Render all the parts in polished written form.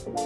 Cheers.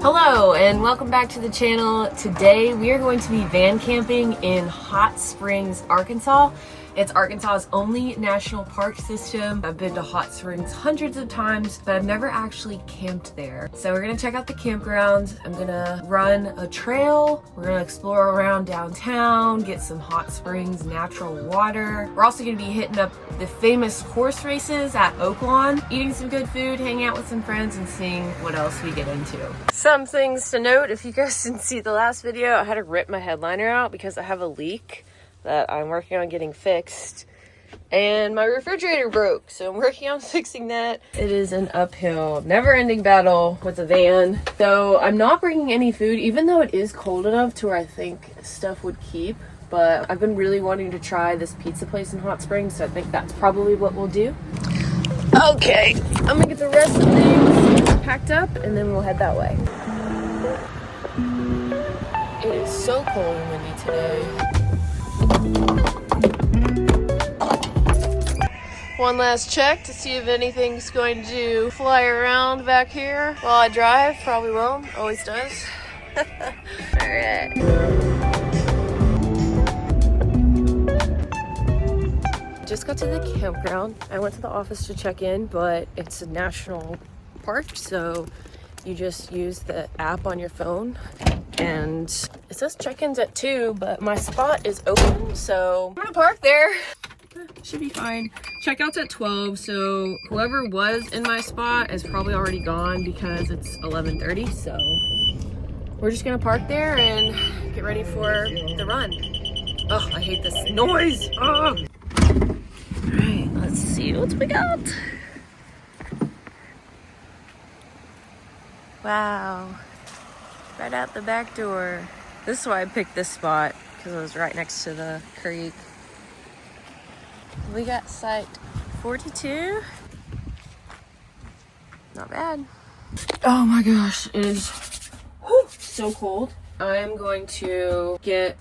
Hello and welcome back to the channel. Today we are going to be van camping in Hot Springs, Arkansas. It's Arkansas's only national park system. I've been to Hot Springs hundreds of times, but I've never actually camped there. So we're gonna check out the campground. I'm gonna run a trail. We're gonna explore around downtown, get some Hot Springs natural water. We're also gonna be hitting up the famous horse races at Oaklawn, eating some good food, hanging out with some friends, and seeing what else we get into. Some things to note, if you guys didn't see the last video, I had to rip my headliner out because I have a leak that I'm working on getting fixed, and my refrigerator broke, so I'm working on fixing that. It is an uphill, never-ending battle with a van. So I'm not bringing any food, even though it is cold enough to where I think stuff would keep, but I've been really wanting to try this pizza place in Hot Springs, so I think that's probably what we'll do. Okay, I'm gonna get the rest of things packed up and then we'll head that way. It is so cold and windy today. One last check to see if anything's going to fly around back here while I drive. Probably won't, always does. Alright. Just got to the campground. I went to the office to check in, but it's a national park, so you just use the app on your phone, and it says check-ins at 2, but my spot is open, so I'm gonna park there. Should be fine. Checkout's at 12, so whoever was in my spot is probably already gone because it's 11:30, so we're just gonna park there and get ready for the run. Oh, I hate this noise. Oh. All right, let's see what we got. Wow, right out the back door. This is why I picked this spot, because it was right next to the creek. We got site 42. Not bad. Oh my gosh, it is so cold. I'm going to get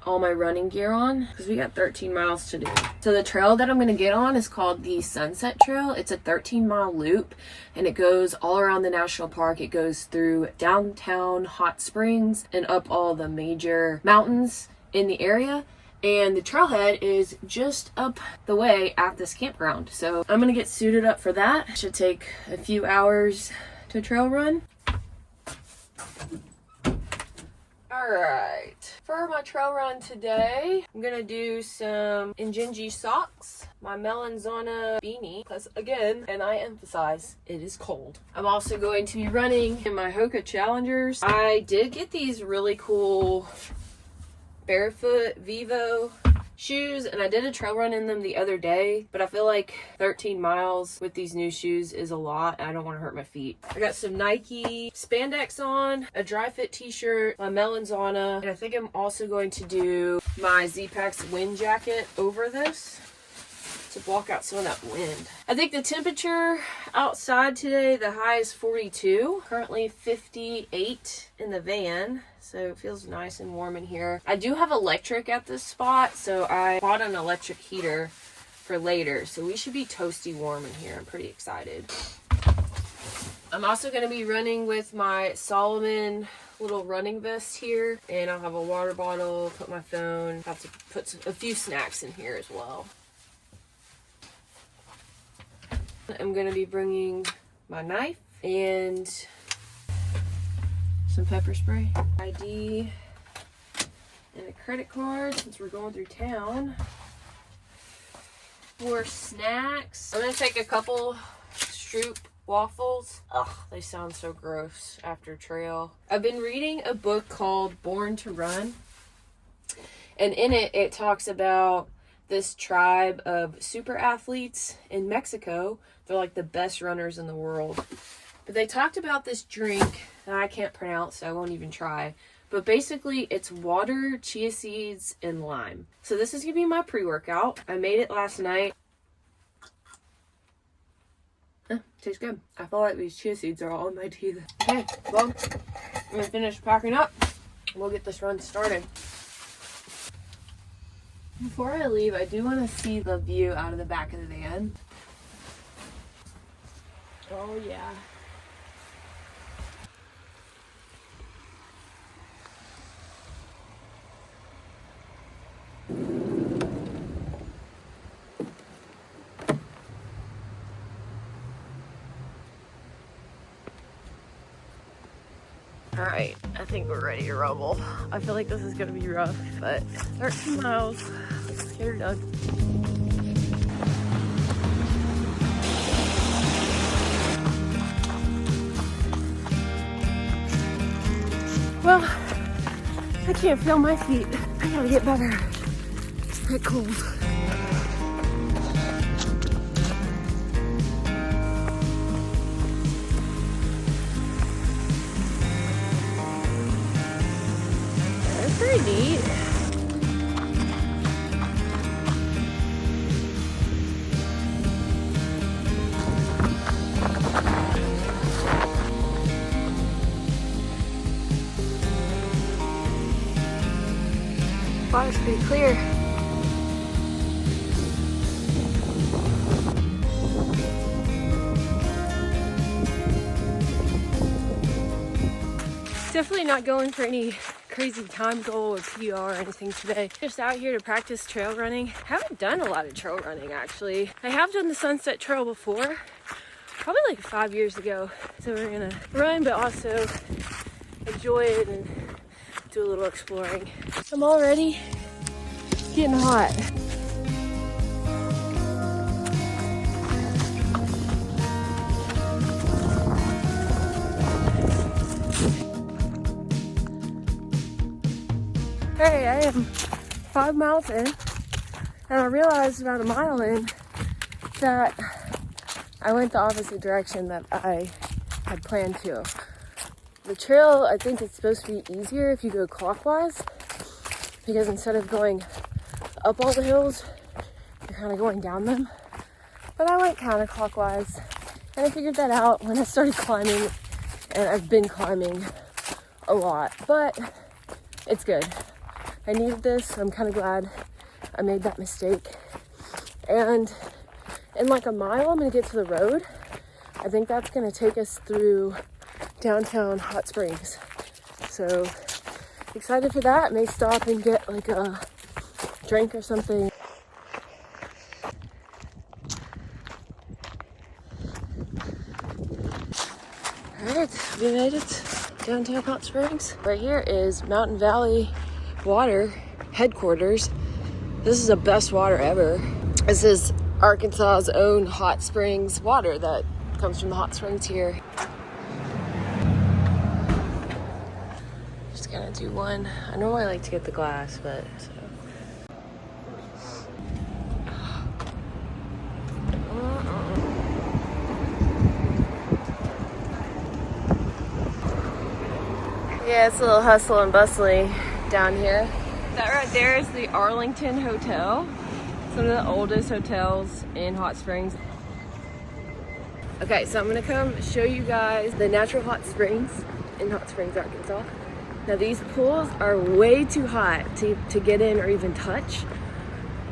all my running gear on because we got 13 miles to do. So the trail that I'm going to get on is called the Sunset Trail. It's a 13-mile loop and it goes all around the national park. It goes through downtown Hot Springs and up all the major mountains in the area. And the trailhead is just up the way at this campground. So I'm gonna get suited up for that. It should take a few hours to trail run. All right, for my trail run today, I'm gonna do some Injinji socks, my Melanzana beanie, because again, and I emphasize, it is cold. I'm also going to be running in my Hoka Challengers. I did get these really cool barefoot Vivo shoes, and I did a trail run in them the other day, but I feel like 13 miles with these new shoes is a lot and I don't want to hurt my feet. I got some Nike spandex on, a dry fit t-shirt, my Melanzana, and I think I'm also going to do my Z-Packs wind jacket over this to block out some of that wind. I think the temperature outside today, the high is 42, currently 58 in the van, so it feels nice and warm in here. I do have electric at this spot, so I bought an electric heater for later, so we should be toasty warm in here. I'm pretty excited. I'm also going to be running with my Solomon little running vest here, and I'll have a water bottle, put my phone, have to put a few snacks in here as well. I'm going to be bringing my knife and some pepper spray, ID, and a credit card since we're going through town. For snacks, I'm going to take a couple Stroop waffles. Ugh, they sound so gross after trail. I've been reading a book called Born to Run, and in it, it talks about this tribe of super athletes in Mexico. They're like the best runners in the world. But they talked about this drink that I can't pronounce, so I won't even try. But basically, it's water, chia seeds, and lime. So this is going to be my pre-workout. I made it last night. Tastes good. I feel like these chia seeds are all in my teeth. Okay, well, I'm gonna finish packing up. We'll get this run started. Before I leave, I do want to see the view out of the back of the van. Oh yeah. All right, I think we're ready to rumble. I feel like this is gonna be rough, but 13 miles, let's get her done. Well, I can't feel my feet. I gotta get better. It's pretty cold. Pretty neat. Water's pretty clear. Definitely not going for any crazy time goal or PR or anything today. Just out here to practice trail running. Haven't done a lot of trail running actually. I have done the Sunset Trail before, probably like 5 years ago. So we're gonna run but also enjoy it and do a little exploring. I'm already getting hot. Hey, I am 5 miles in, and I realized about a mile in that I went the opposite direction that I had planned to. The trail, I think it's supposed to be easier if you go clockwise, because instead of going up all the hills, you're kind of going down them. But I went counterclockwise, and I figured that out when I started climbing, and I've been climbing a lot, but it's good. I needed this. I'm kind of glad I made that mistake. And in like a mile, I'm gonna get to the road. I think that's gonna take us through downtown Hot Springs. So excited for that. May stop and get like a drink or something. All right, we made it downtown Hot Springs. Right here is Mountain Valley Water headquarters. This is the best water ever. This is Arkansas's own hot springs water that comes from the hot springs here. Just gonna do one. I normally like to get the glass, but so. Yeah, it's a little hustle and bustling down here. That right there is the Arlington Hotel. It's one of the oldest hotels in Hot Springs. Okay, so I'm gonna come show you guys the natural hot springs in Hot Springs, Arkansas. Now these pools are way too hot to get in or even touch.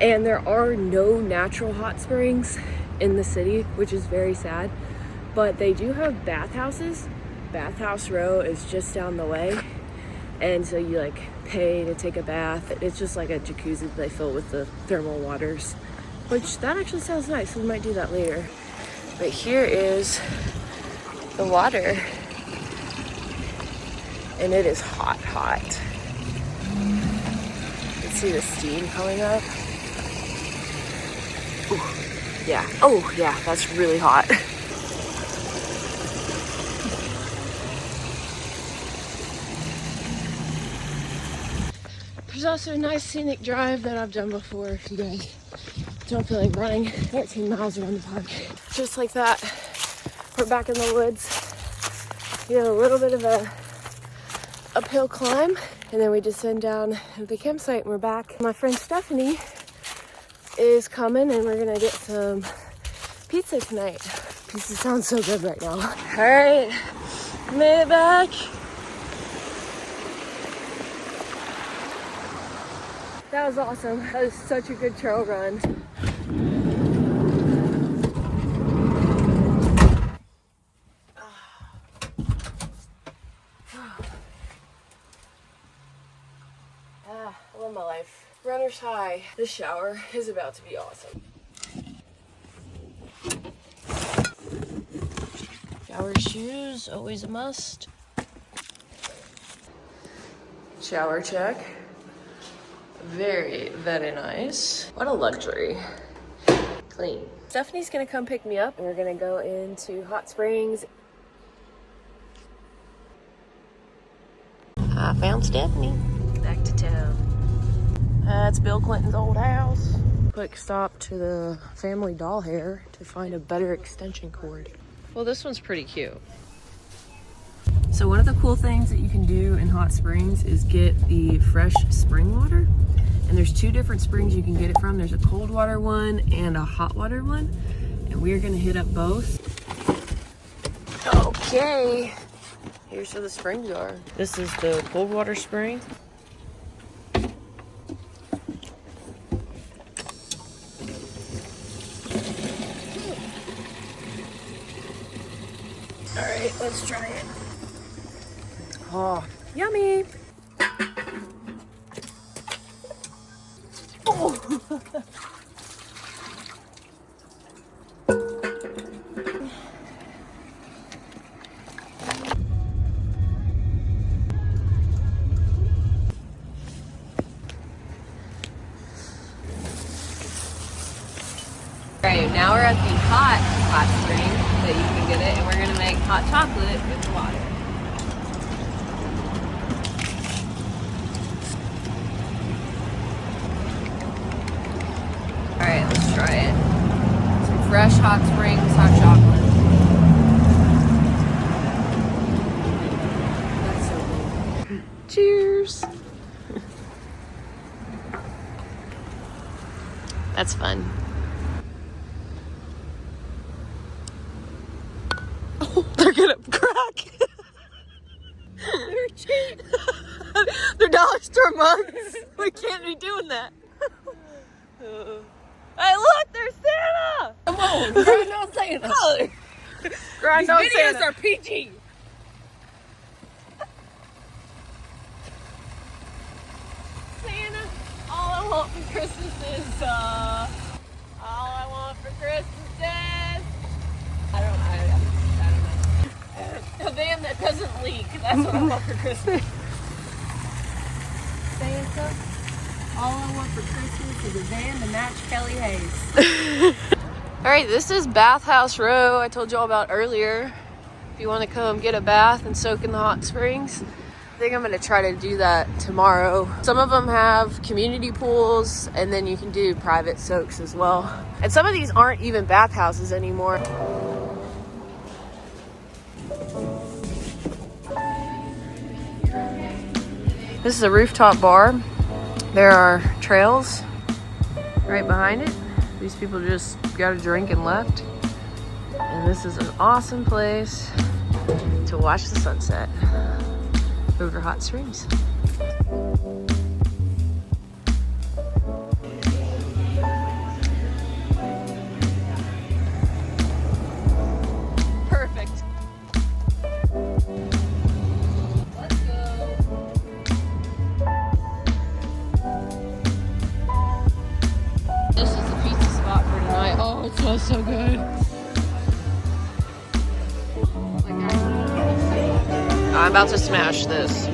And there are no natural hot springs in the city, which is very sad. But they do have bathhouses. Bathhouse Row is just down the way. And so you like pay to take a bath. It's just like a jacuzzi that they fill with the thermal waters, which that actually sounds nice. We might do that later. But here is the water, and it is hot, hot. You can see the steam coming up. Ooh, yeah. Oh yeah, that's really hot. There's also a nice scenic drive that I've done before if you guys don't feel like running 13 miles around the park. Just like that, we're back in the woods. We have a little bit of a uphill climb, and then we descend down to the campsite and we're back. My friend Stephanie is coming and we're gonna get some pizza tonight. Pizza sounds so good right now. All right, made it back. That was awesome. That was such a good trail run. I love my life. Runner's high. This shower is about to be awesome. Shower shoes, always a must. Shower check. Very, very nice. What a luxury. Clean. Stephanie's gonna come pick me up and we're gonna go into hot springs. I found Stephanie. Back to town. That's Bill Clinton's old house. Quick stop to the family doll hair to find a better extension cord. Well, this one's pretty cute. So one of the cool things that you can do in hot springs is get the fresh spring water. And there's two different springs you can get it from. There's a cold water one and a hot water one. And we're gonna hit up both. Okay, here's where the springs are. This is the cold water spring. All right, let's try it. Oh, yummy. Oh. Alright, now we're at the hot spring that you can get it, and we're gonna make hot chocolate with the water. Alright, let's try it. Some fresh hot springs, hot chocolate. That's so good. Cheers! That's fun. They're gonna crack. They're cheap. They're dollar store mugs. We can't be doing that. Hey, look, there's Santa. Come on, grind on Santa. Grind on Santa. These videos are PG. Santa, all I want for Christmas is all I want for Christmas is I don't know. A van that doesn't leak. That's what I want for Christmas. Santa, all I want for Christmas is a van to match KELLYHAYS. Alright, this is Bathhouse Row I told you all about earlier. If you want to come get a bath and soak in the hot springs. I think I'm going to try to do that tomorrow. Some of them have community pools, and then you can do private soaks as well. And some of these aren't even bathhouses anymore. This is a rooftop bar. There are trails right behind it. These people just got a drink and left. And this is an awesome place to watch the sunset over hot springs. Perfect. Oh, it smells so good. I'm about to smash this.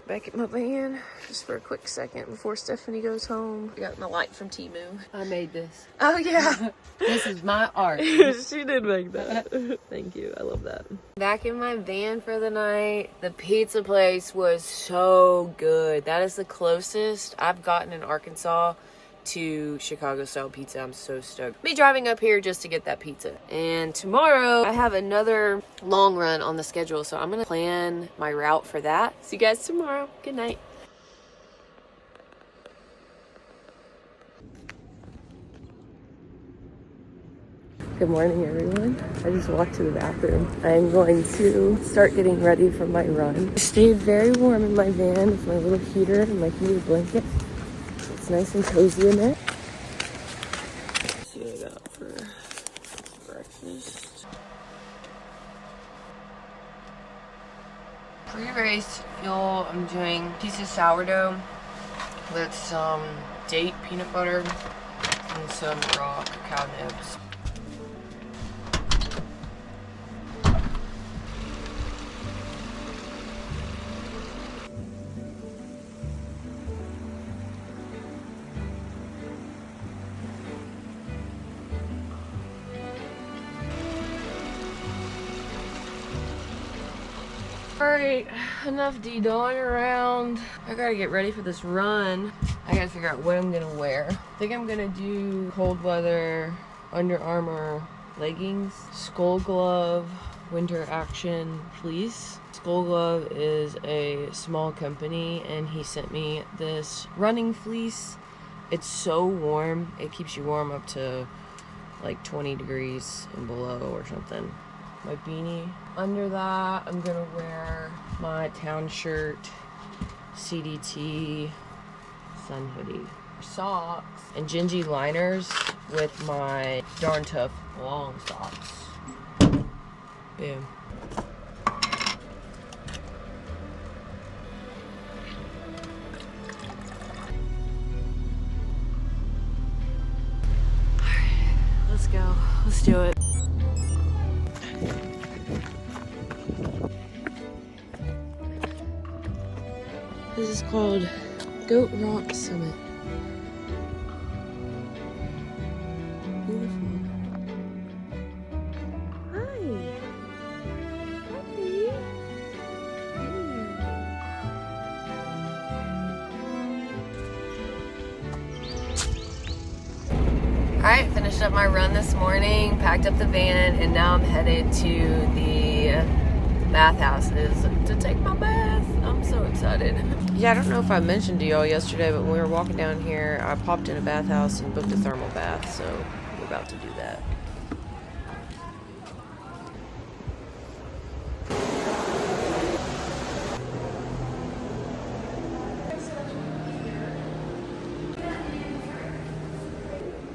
Back at my van, just for a quick second before Stephanie goes home. I got my light from Temu. I made this. Oh yeah. This is my art. She did make that. Thank you, I love that. Back in my van for the night. The pizza place was so good. That is the closest I've gotten in Arkansas to Chicago style pizza. I'm so stoked. I'll be driving up here just to get that pizza. And tomorrow I have another long run on the schedule, so I'm gonna plan my route for that. See you guys tomorrow. Good night. Good morning, everyone. I just walked to the bathroom. I'm going to start getting ready for my run. I stayed very warm in my van with my little heater and my heated blanket. It's nice and cozy in there. Let's see what I got for breakfast. Pre-race fuel, I'm doing a piece of sourdough with some date peanut butter and some raw cacao nibs. Alright, enough de-dawing around. I gotta get ready for this run. I gotta figure out what I'm gonna wear. I think I'm gonna do cold weather Under Armour leggings, Skull Glove winter action fleece. Skull Glove is a small company and he sent me this running fleece. It's so warm. It keeps you warm up to like 20 degrees and below or something. My beanie. Under that, I'm gonna wear my town shirt, CDT, sun hoodie, socks, and gingy liners with my Darn Tough long socks. Boom. Alright, let's go. Let's do it. This is called Goat Rock Summit. Beautiful. Hi. Hi. Alright, finished up my run this morning, packed up the van, and now I'm headed to the bathhouses to take my bath. I'm so excited. Yeah, I don't know if I mentioned to y'all yesterday, but when we were walking down here, I popped in a bathhouse and booked a thermal bath, so we're about to do that.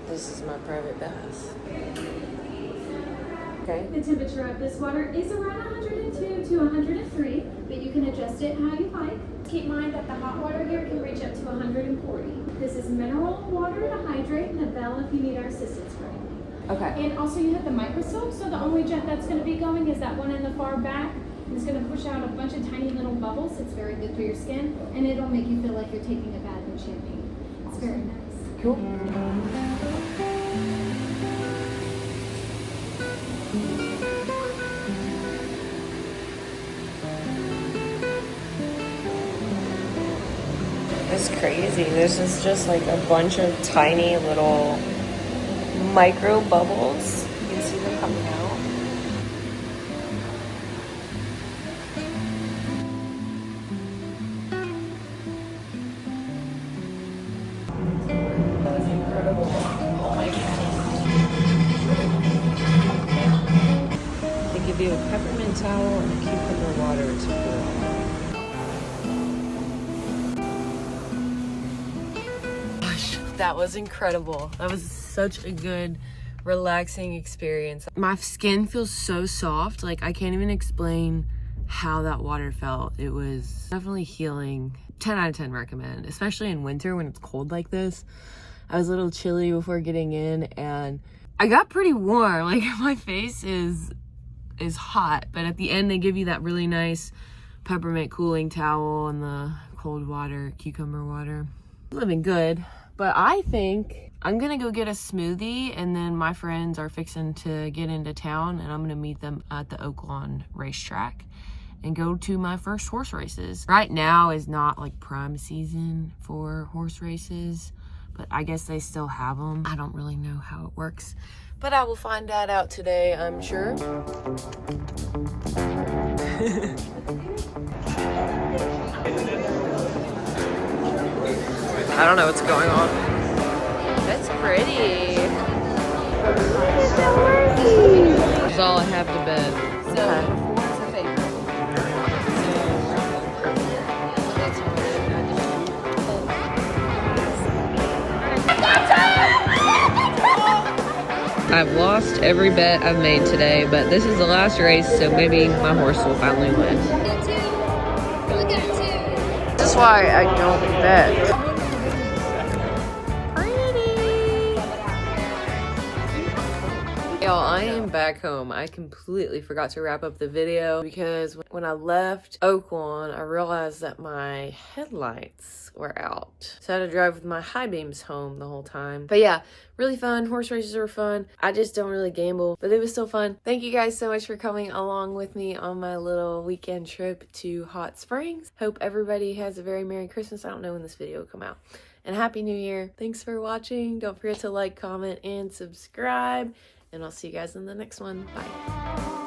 This is my private bath. Okay. The temperature of this water is around 102 to 103, but you can adjust it how you like. Keep in mind that the hot water here can reach up to 140. This is mineral water to hydrate and a bell if you need our assistance for anything. Okay. And also you have the micro soap, so the only jet that's going to be going is that one in the far back. It's going to push out a bunch of tiny little bubbles. It's very good for your skin, and it'll make you feel like you're taking a bath in champagne. It's very nice. Cool. It's crazy. This is just like a bunch of tiny little micro bubbles. You can see them coming out. That's incredible. Oh my god. They give you a peppermint towel and a cucumber water to put on. That was incredible. That was such a good, relaxing experience. My skin feels so soft. Like, I can't even explain how that water felt. It was definitely healing. 10 out of 10 recommend, especially in winter when it's cold like this. I was a little chilly before getting in and I got pretty warm. Like, my face is hot, but at the end they give you that really nice peppermint cooling towel and the cold water, cucumber water. Living good. But I think I'm gonna go get a smoothie, and then my friends are fixing to get into town and I'm gonna meet them at the Oaklawn racetrack and go to my first horse races. Right now is not like prime season for horse races, but I guess they still have them. I don't really know how it works, but I will find that out today, I'm sure. I don't know what's going on. That's pretty. That's all I have to bet. So number 4 is a favorite. I've lost every bet I've made today, but this is the last race, so maybe my horse will finally win. This is why I don't bet. Y'all, I am back home. I completely forgot to wrap up the video because when I left Oaklawn, I realized that my headlights were out. So I had to drive with my high beams home the whole time. But yeah, really fun. Horse races were fun. I just don't really gamble, but it was still fun. Thank you guys so much for coming along with me on my little weekend trip to Hot Springs. Hope everybody has a very Merry Christmas. I don't know when this video will come out. And Happy New Year. Thanks for watching. Don't forget to like, comment, and subscribe. And I'll see you guys in the next one. Bye.